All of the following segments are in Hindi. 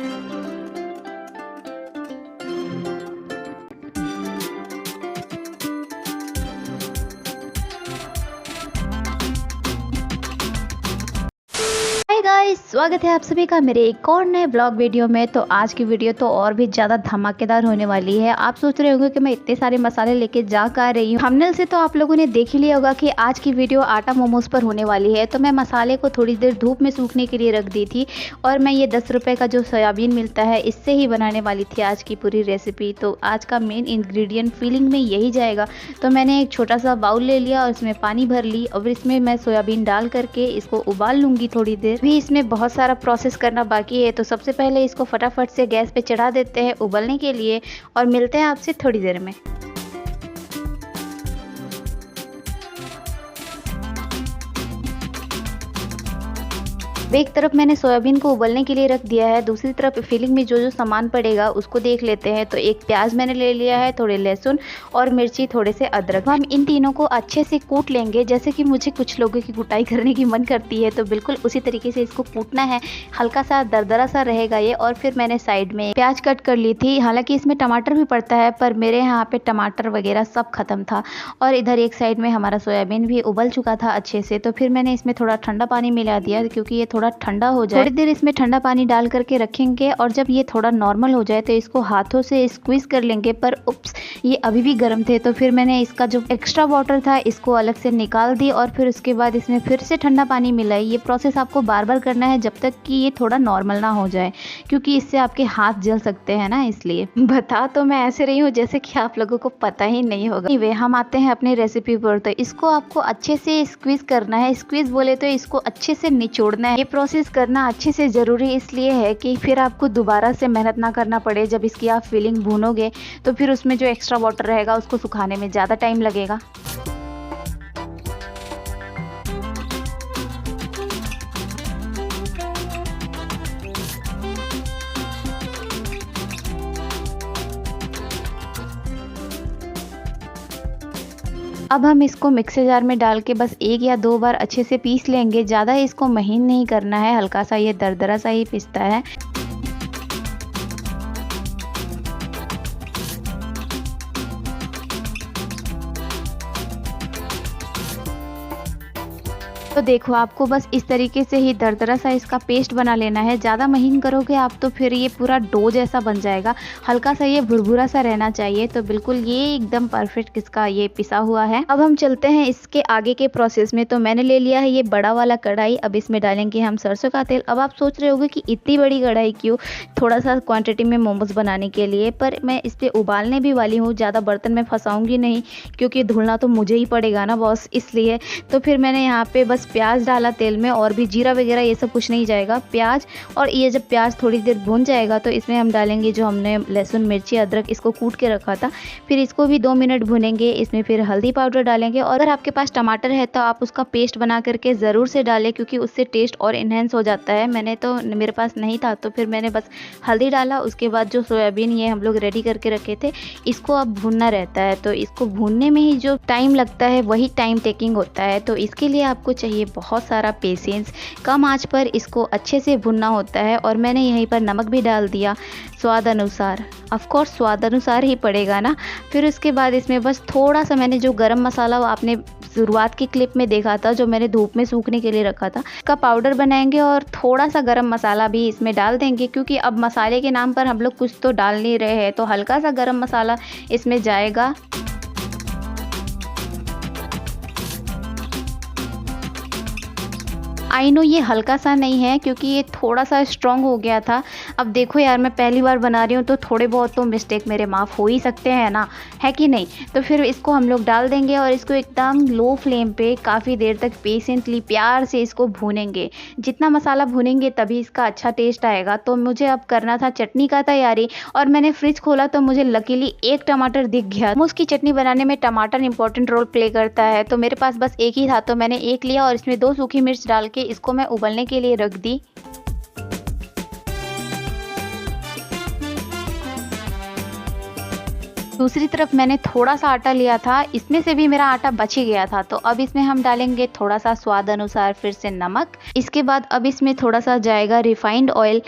हाय गाइस, स्वागत है आप सभी का मेरे एक और नए ब्लॉग वीडियो में। तो आज की वीडियो तो और भी ज़्यादा धमाकेदार होने वाली है। आप सोच रहे होंगे कि मैं इतने सारे मसाले लेके जा कर रही हूँ। थंबनेल से तो आप लोगों ने देख ही लिया होगा कि आज की वीडियो आटा मोमोज पर होने वाली है। तो मैं मसाले को थोड़ी देर धूप में सूखने के लिए रख दी थी और मैं ये 10 रुपये का जो सोयाबीन मिलता है इससे ही बनाने वाली थी आज की पूरी रेसिपी। तो आज का मेन इंग्रेडिएंट फिलिंग में यही जाएगा। तो मैंने एक छोटा सा बाउल ले लिया और इसमें पानी भर ली और इसमें मैं सोयाबीन डाल करके इसको उबाल लूँगी थोड़ी देर। भी इसमें बहुत सारा प्रोसेस करना बाकी है। तो सबसे पहले इसको फटाफट से गैस पे चढ़ा देते हैं उबलने के लिए और मिलते हैं आपसे थोड़ी देर में। एक तरफ मैंने सोयाबीन को उबलने के लिए रख दिया है, दूसरी तरफ फिलिंग में जो जो सामान पड़ेगा उसको देख लेते हैं। तो एक प्याज मैंने ले लिया है, थोड़े लहसुन और मिर्ची, थोड़े से अदरक। हम इन तीनों को अच्छे से कूट लेंगे, जैसे कि मुझे कुछ लोगों की कुटाई करने की मन करती है तो बिल्कुल उसी तरीके से इसको कूटना है। हल्का सा दरदरा सा रहेगा ये। और फिर मैंने साइड में प्याज कट कर ली थी। हालांकि इसमें टमाटर भी पड़ता है पर मेरे यहाँ पे टमाटर वगैरह सब खत्म था। और इधर एक साइड में हमारा सोयाबीन भी उबल चुका था अच्छे से। तो फिर मैंने इसमें थोड़ा ठंडा पानी मिला दिया क्योंकि ये थोड़ा ठंडा हो जाए। थोड़ी देर इसमें ठंडा पानी डाल करके रखेंगे और जब ये थोड़ा नॉर्मल हो जाए तो इसको हाथों से स्क्वीज कर लेंगे। पर उप्स, ये अभी भी गर्म थे तो फिर मैंने इसका जो एक्स्ट्रा वाटर था इसको अलग से निकाल दी और फिर उसके बाद इसमें फिर से ठंडा पानी मिलाई। ये प्रोसेस आपको बार बार करना है जब तक कि ये थोड़ा नॉर्मल ना हो जाए, क्योंकि इससे आपके हाथ जल सकते हैं ना, इसलिए। बता तो मैं ऐसे रही हूँ जैसे कि आप लोगों को पता ही नहीं होगा। वे हम आते हैं अपनी रेसिपी पर। तो इसको आपको अच्छे से स्क्वीज करना है। स्क्वीज बोले तो इसको अच्छे से निचोड़ना है। ये प्रोसेस करना अच्छे से ज़रूरी इसलिए है कि फिर आपको दोबारा से मेहनत ना करना पड़े। जब इसकी आप फिलिंग भूनोगे तो फिर उसमें जो एक्स्ट्रा वाटर रहेगा उसको सुखाने में ज़्यादा टाइम लगेगा। अब हम इसको मिक्सर जार में डाल के बस 1 या 2 बार अच्छे से पीस लेंगे। ज़्यादा इसको महीन नहीं करना है, हल्का सा ये दरदरा सा ही पिसता है। तो देखो, आपको बस इस तरीके से ही दरदरा सा इसका पेस्ट बना लेना है। ज़्यादा महीन करोगे आप तो फिर ये पूरा डो जैसा बन जाएगा। हल्का सा ये भुरभुरा सा रहना चाहिए। तो बिल्कुल ये एकदम परफेक्ट इसका ये पिसा हुआ है। अब हम चलते हैं इसके आगे के प्रोसेस में। तो मैंने ले लिया है ये बड़ा वाला कढ़ाई। अब इसमें डालेंगे हम सरसों का तेल। अब आप सोच रहे होगे कि इतनी बड़ी कढ़ाई क्यों? थोड़ा सा क्वान्टिटी में मोमोज बनाने के लिए। पर मैं इस पर उबालने भी वाली हूँ, ज़्यादा बर्तन में फंसाऊँगी नहीं क्योंकि धुलना तो मुझे ही पड़ेगा ना बॉस, इसलिए। तो फिर मैंने यहाँ पे बस प्याज डाला तेल में और भी जीरा वगैरह ये सब कुछ नहीं जाएगा। प्याज, और ये जब प्याज थोड़ी देर भून जाएगा तो इसमें हम डालेंगे जो हमने लहसुन, मिर्ची, अदरक इसको कूट के रखा था। फिर इसको भी 2 मिनट भूनेंगे। इसमें फिर हल्दी पाउडर डालेंगे और अगर आपके पास टमाटर है तो आप उसका पेस्ट बना करके ज़रूर से डालें क्योंकि उससे टेस्ट और इन्हेंस हो जाता है। मेरे पास नहीं था तो फिर मैंने बस हल्दी डाला। उसके बाद जो सोयाबीन ये हम लोग रेडी करके रखे थे इसको अब भूनना रहता है। तो इसको भूनने में ही जो टाइम लगता है वही टाइम टेकिंग होता है। तो इसके लिए आपको चाहिए बहुत सारा पेशेंस। कम आंच पर इसको अच्छे से भुनना होता है। और मैंने यहीं पर नमक भी डाल दिया स्वाद अनुसार। ऑफ कोर्स स्वाद अनुसार ही पड़ेगा ना। फिर उसके बाद इसमें बस थोड़ा सा मैंने जो गरम मसाला आपने शुरुआत की क्लिप में देखा था, जो मैंने धूप में सूखने के लिए रखा था, का पाउडर बनाएंगे और थोड़ा सा गरम मसाला भी इसमें डाल देंगे क्योंकि अब मसाले के नाम पर हम लोग कुछ तो डाल नहीं रहे हैं। तो हल्का सा गरम मसाला इसमें जाएगा। आई नो ये हल्का सा नहीं है क्योंकि ये थोड़ा सा स्ट्रॉन्ग हो गया था। अब देखो यार, मैं पहली बार बना रही हूँ तो थोड़े बहुत तो मिस्टेक मेरे माफ़ हो ही सकते हैं ना, है कि नहीं। तो फिर इसको हम लोग डाल देंगे और इसको एकदम लो फ्लेम पे काफ़ी देर तक पेशेंटली प्यार से इसको भूनेंगे। जितना मसाला भूनेंगे तभी इसका अच्छा टेस्ट आएगा। तो मुझे अब करना था चटनी का तैयारी और मैंने फ्रिज खोला तो मुझे लकीली 1 टमाटर दिख गया। उसकी चटनी बनाने में टमाटर इंपॉर्टेंट रोल प्ले करता है। तो मेरे पास बस 1 ही था तो मैंने 1 लिया और इसमें 2 सूखी मिर्च डाल के इसको मैं उबलने के लिए रख दी। दूसरी तरफ मैंने थोड़ा सा आटा लिया था, इसमें से भी मेरा आटा बच ही गया था। तो अब इसमें हम डालेंगे थोड़ा सा स्वाद अनुसार फिर से नमक। इसके बाद अब इसमें थोड़ा सा जाएगा रिफाइंड ऑयल।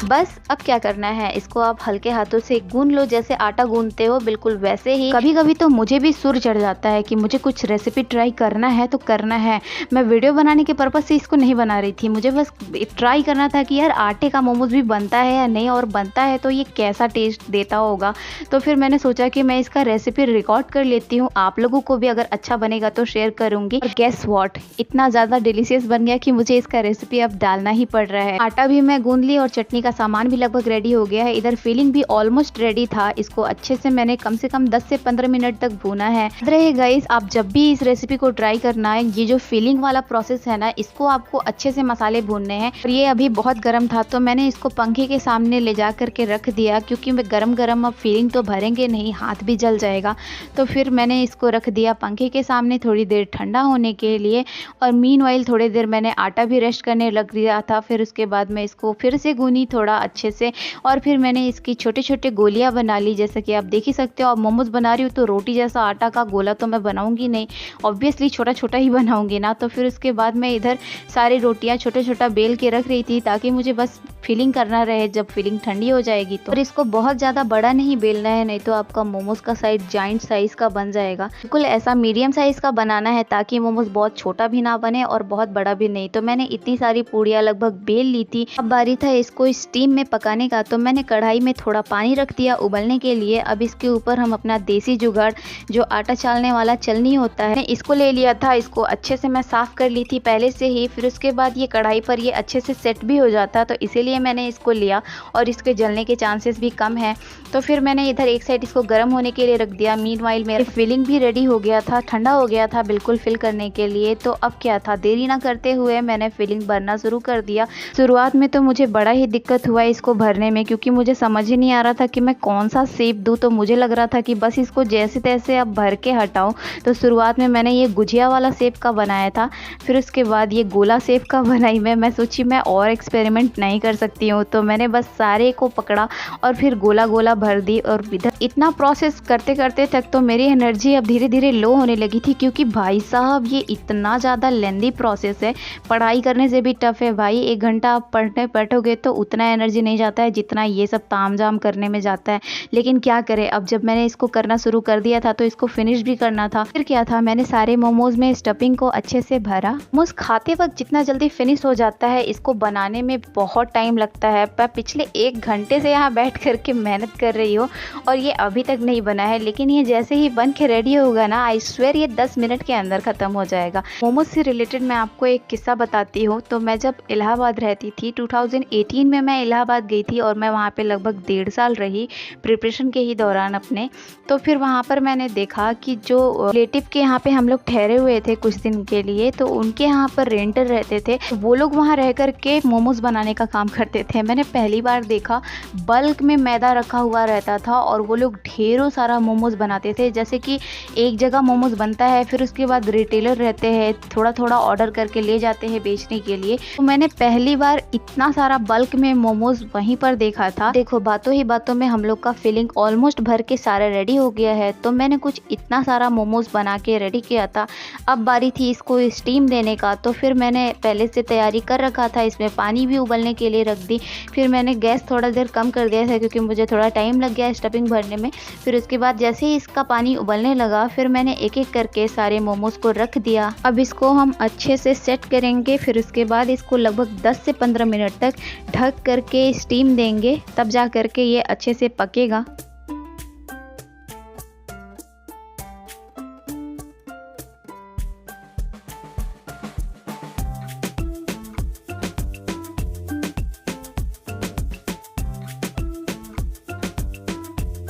बस अब क्या करना है, इसको आप हल्के हाथों से गूंद लो, जैसे आटा गूंदते हो बिल्कुल वैसे ही। कभी कभी तो मुझे भी सुर चढ़ जाता है कि मुझे कुछ रेसिपी ट्राई करना है तो करना है। मैं वीडियो बनाने के पर्पज से इसको नहीं बना रही थी, मुझे बस ट्राई करना था कि यार आटे का मोमोज भी बनता है या नहीं, और बनता है तो ये कैसा टेस्ट देता होगा। तो फिर मैंने सोचा कि मैं इसका रेसिपी रिकॉर्ड कर लेती हूँ, आप लोगों को भी अगर अच्छा बनेगा तो शेयर करूंगी। और गेस व्हाट, इतना ज़्यादा डिलीशियस बन गया कि मुझे इसका रेसिपी अब डालना ही पड़ रहा है। आटा भी मैं गूंद ली और चटनी का सामान भी लगभग रेडी हो गया है। इधर फिलिंग भी ऑलमोस्ट रेडी था। इसको अच्छे से मैंने कम से कम 10 से 15 मिनट तक भूना है। याद रहे गाइस, आप जब भी इस रेसिपी को ट्राई करना है, ये जो फिलिंग वाला प्रोसेस है ना, इसको आपको अच्छे से मसाले भूनने हैं। और ये अभी बहुत गर्म था तो मैंने इसको पंखे के सामने ले जा करके रख दिया, क्योंकि मैं गरम गरम अब फिलिंग तो भरेंगे नहीं, हाथ भी जल जाएगा। तो फिर मैंने इसको रख दिया पंखे के सामने थोड़ी देर ठंडा होने के लिए। और मीनवाइल थोड़ी देर मैंने आटा भी रेस्ट करने लग दिया था। फिर उसके बाद मैं इसको फिर से गूनी थोड़ा अच्छे से, और फिर मैंने इसकी छोटे छोटे गोलियां बना ली। जैसे कि आप देख ही सकते हो, अब मोमोज बना रही हूँ तो रोटी जैसा आटा का गोला तो मैं बनाऊंगी नहीं, ऑब्वियसली छोटा छोटा ही बनाऊंगी ना। तो फिर उसके बाद मैं इधर सारी रोटियां छोटा छोटा बेल के रख रही थी, ताकि मुझे बस फिलिंग करना रहे जब फिलिंग ठंडी हो जाएगी तो। और इसको बहुत ज़्यादा बड़ा नहीं बेलना है, नहीं तो आपका मोमोज का साइज जाइंट साइज का बन जाएगा। बिल्कुल ऐसा मीडियम साइज का बनाना है, ताकि मोमोज बहुत छोटा भी ना बने और बहुत बड़ा भी नहीं। तो मैंने इतनी सारी पूड़ियाँ लगभग बेल ली थी। अब बारी था इसको स्टीम में पकाने का। तो मैंने कढ़ाई में थोड़ा पानी रख दिया उबलने के लिए। अब इसके ऊपर हम अपना देसी जुगाड़, जो आटा चालने वाला चलनी होता है, इसको ले लिया था। इसको अच्छे से मैं साफ कर ली थी पहले से ही। फिर उसके बाद ये कढ़ाई पर ये अच्छे से सेट भी हो जाता, तो इसीलिए मैंने इसको लिया, और इसके जलने के चांसेस भी कम है। तो फिर मैंने इधर एक साइड इसको गर्म होने के लिए रख दिया। मीनवाइल मेरा फिलिंग भी रेडी हो गया था, ठंडा हो गया था बिल्कुल फिल करने के लिए। तो अब क्या था, देरी ना करते हुए मैंने फिलिंग भरना शुरू कर दिया। शुरुआत में तो मुझे बड़ा ही दिक्कत हुआ इसको भरने में, क्योंकि मुझे समझ ही नहीं आ रहा था कि मैं कौन सा शेप दूँ। तो मुझे लग रहा था कि बस इसको जैसे तैसे अब भर के हटाऊँ। तो शुरुआत में मैंने ये गुजिया वाला शेप का बनाया था, फिर उसके बाद ये गोला शेप का बनाई मैं सोची मैं और एक्सपेरिमेंट नहीं कर सकती हूँ। तो मैंने बस सारे को पकड़ा और फिर गोला गोला भर दी। और इधर इतना प्रोसेस करते करते तक तो मेरी एनर्जी अब धीरे धीरे लो होने लगी थी, क्योंकि भाई साहब ये इतना ज़्यादा लेंदी प्रोसेस है, पढ़ाई करने से भी टफ है भाई। 1 घंटा आप पढ़ने बैठोगे तो उतना एनर्जी नहीं जाता है जितना ये सब ताम झाम करने में जाता है। लेकिन क्या करें, अब जब मैंने इसको करना शुरू कर दिया था तो इसको फिनिश भी करना था। फिर क्या था, मैंने सारे मोमोज में स्टफिंग को अच्छे से भरा। मोमोज खाते वक्त जितना जल्दी फिनिश हो जाता है, इसको बनाने में बहुत टाइम लगता है। मैं पिछले 1 घंटे से यहाँ बैठ करके मेहनत कर रही हूँ और ये अभी तक नहीं बना है। लेकिन ये जैसे ही बन के रेडी होगा ना, आई स्वेयर ये 10 मिनट के अंदर ख़त्म हो जाएगा। मोमोज से रिलेटेड मैं आपको एक किस्सा बताती हूँ। तो मैं जब इलाहाबाद रहती थी, 2018 में मैं इलाहाबाद गई थी, और मैं वहाँ पे लगभग 1.5 साल रही प्रिपरेशन के ही दौरान अपने। तो फिर वहाँ पर मैंने देखा कि जो रिलेटिव के यहाँ पे हम लोग ठहरे हुए थे कुछ दिन के लिए, तो उनके यहाँ पर रेंटर रहते थे, तो वो लोग वहाँ रह कर के मोमोज बनाने का काम करते थे। मैंने पहली बार देखा बल्क में मैदा रखा हुआ रहता था और वो लोग ढेरों सारा मोमोज बनाते थे। जैसे कि एक जगह मोमोज बनता है, फिर उसके बाद रिटेलर रहते हैं, थोड़ा थोड़ा ऑर्डर करके ले जाते हैं बेचने के लिए। तो मैंने पहली बार इतना सारा बल्क में मोमोज वहीं पर देखा था। देखो, बातों ही बातों में हम लोग का फिलिंग ऑलमोस्ट भर के सारा रेडी हो गया है। तो मैंने कुछ इतना सारा मोमोज बना के रेडी किया था। अब बारी थी इसको स्टीम देने का। तो फिर मैंने पहले से तैयारी कर रखा था, इसमें पानी भी उबलने के लिए रख दी। फिर मैंने गैस थोड़ा देर कम कर दिया था, क्योंकि मुझे थोड़ा टाइम लग गया स्टफिंग भरने में। फिर उसके बाद जैसे ही इसका पानी उबलने लगा, फिर मैंने एक एक करके सारे मोमोज को रख दिया। अब इसको हम अच्छे से सेट करेंगे। फिर उसके बाद इसको लगभग 10 से 15 मिनट तक ढक करके स्टीम देंगे, तब जा करके ये अच्छे से पकेगा।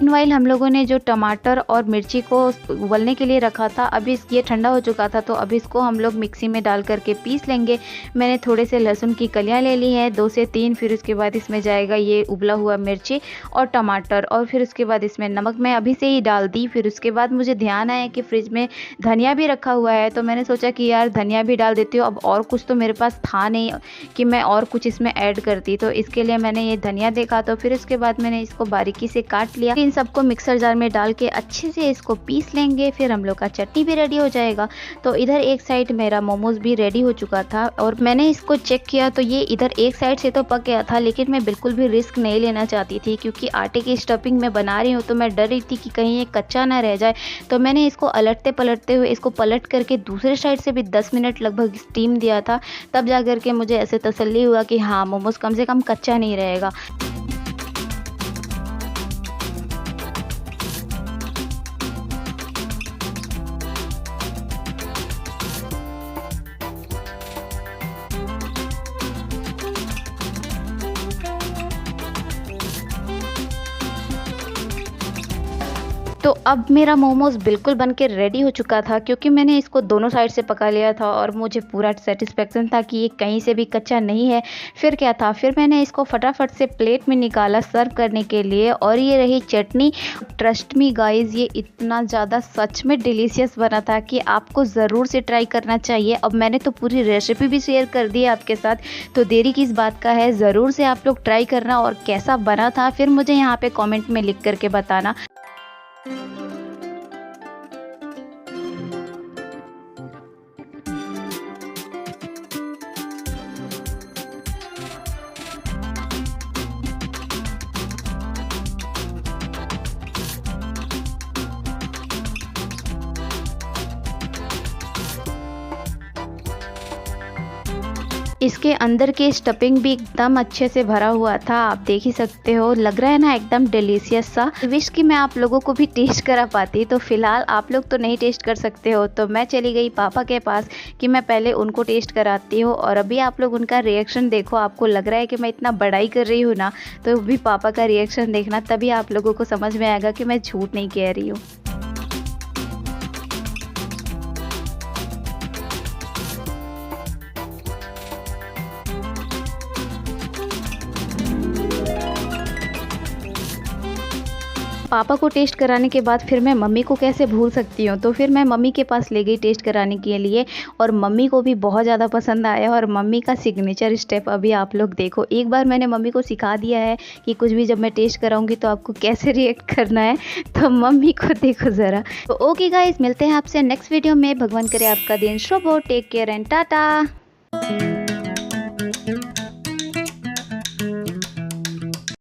मीनवाइल हम लोगों ने जो टमाटर और मिर्ची को उबलने के लिए रखा था, अभी ये ठंडा हो चुका था, तो अभी इसको हम लोग मिक्सी में डाल करके पीस लेंगे। मैंने थोड़े से लहसुन की कलियां ले ली हैं, 2 से 3। फिर उसके बाद इसमें जाएगा ये उबला हुआ मिर्ची और टमाटर, और फिर उसके बाद इसमें नमक मैं अभी से ही डाल दी। फिर उसके बाद मुझे ध्यान आया कि फ्रिज में धनिया भी रखा हुआ है, तो मैंने सोचा कि यार धनिया भी डाल देती हूँ। अब और कुछ तो मेरे पास था नहीं कि मैं और कुछ इसमें ऐड करती, तो इसके लिए मैंने ये धनिया देखा। तो फिर उसके बाद मैंने इसको बारीकी से काट लिया। इन सबको मिक्सर जार में डाल के अच्छे से इसको पीस लेंगे, फिर हम लोग का चटनी भी रेडी हो जाएगा। तो इधर एक साइड मेरा मोमोज़ भी रेडी हो चुका था और मैंने इसको चेक किया तो ये इधर एक साइड से तो पक गया था, लेकिन मैं बिल्कुल भी रिस्क नहीं लेना चाहती थी क्योंकि आटे की स्टफिंग मैं बना रही हूँ तो मैं डर रही थी कि कहीं ये कच्चा ना रह जाए। तो मैंने इसको अलटते पलटते हुए इसको पलट करके दूसरे साइड से भी 10 मिनट लगभग स्टीम दिया था, तब जा कर के मुझे ऐसे तसल्ली हुआ कि हाँ मोमोज़ कम से कम कच्चा नहीं रहेगा। तो अब मेरा मोमोज़ बिल्कुल बन के रेडी हो चुका था क्योंकि मैंने इसको दोनों साइड से पका लिया था और मुझे पूरा सेटिस्फेक्शन था कि ये कहीं से भी कच्चा नहीं है। फिर क्या था, फिर मैंने इसको फटाफट से प्लेट में निकाला सर्व करने के लिए और ये रही चटनी। ट्रस्ट मी गाइज़, ये इतना ज़्यादा सच में डिलीशियस बना था कि आपको ज़रूर से ट्राई करना चाहिए। अब मैंने तो पूरी रेसिपी भी शेयर कर दी है आपके साथ, तो देरी किस बात का है, ज़रूर से आप लोग ट्राई करना और कैसा बना था फिर मुझे यहाँ पे कमेंट में लिख करके बताना। इसके अंदर की स्टफिंग भी एकदम अच्छे से भरा हुआ था, आप देख ही सकते हो। लग रहा है ना एकदम डिलीशियस सा। विश कि मैं आप लोगों को भी टेस्ट करा पाती, तो फिलहाल आप लोग तो नहीं टेस्ट कर सकते हो, तो मैं चली गई पापा के पास कि मैं पहले उनको टेस्ट कराती हूँ। और अभी आप लोग उनका रिएक्शन देखो, आपको लग रहा है कि मैं इतना बड़ाई कर रही हूँ ना, तो भी पापा का रिएक्शन देखना, तभी आप लोगों को समझ में आएगा कि मैं झूठ नहीं कह रही हूँ। पापा को टेस्ट कराने के बाद फिर मैं मम्मी को कैसे भूल सकती हूँ, तो फिर मैं मम्मी के पास ले गई टेस्ट कराने के लिए और मम्मी को भी बहुत ज़्यादा पसंद आया। और मम्मी का सिग्नेचर स्टेप अभी आप लोग देखो। एक बार मैंने मम्मी को सिखा दिया है कि कुछ भी जब मैं टेस्ट कराऊंगी तो आपको कैसे रिएक्ट करना है, तो मम्मी को देखो ज़रा। तो ओके गाइज, मिलते हैं आपसे नेक्स्ट वीडियो में। भगवान करे आपका दिन शुभ हो। Take care and Tata.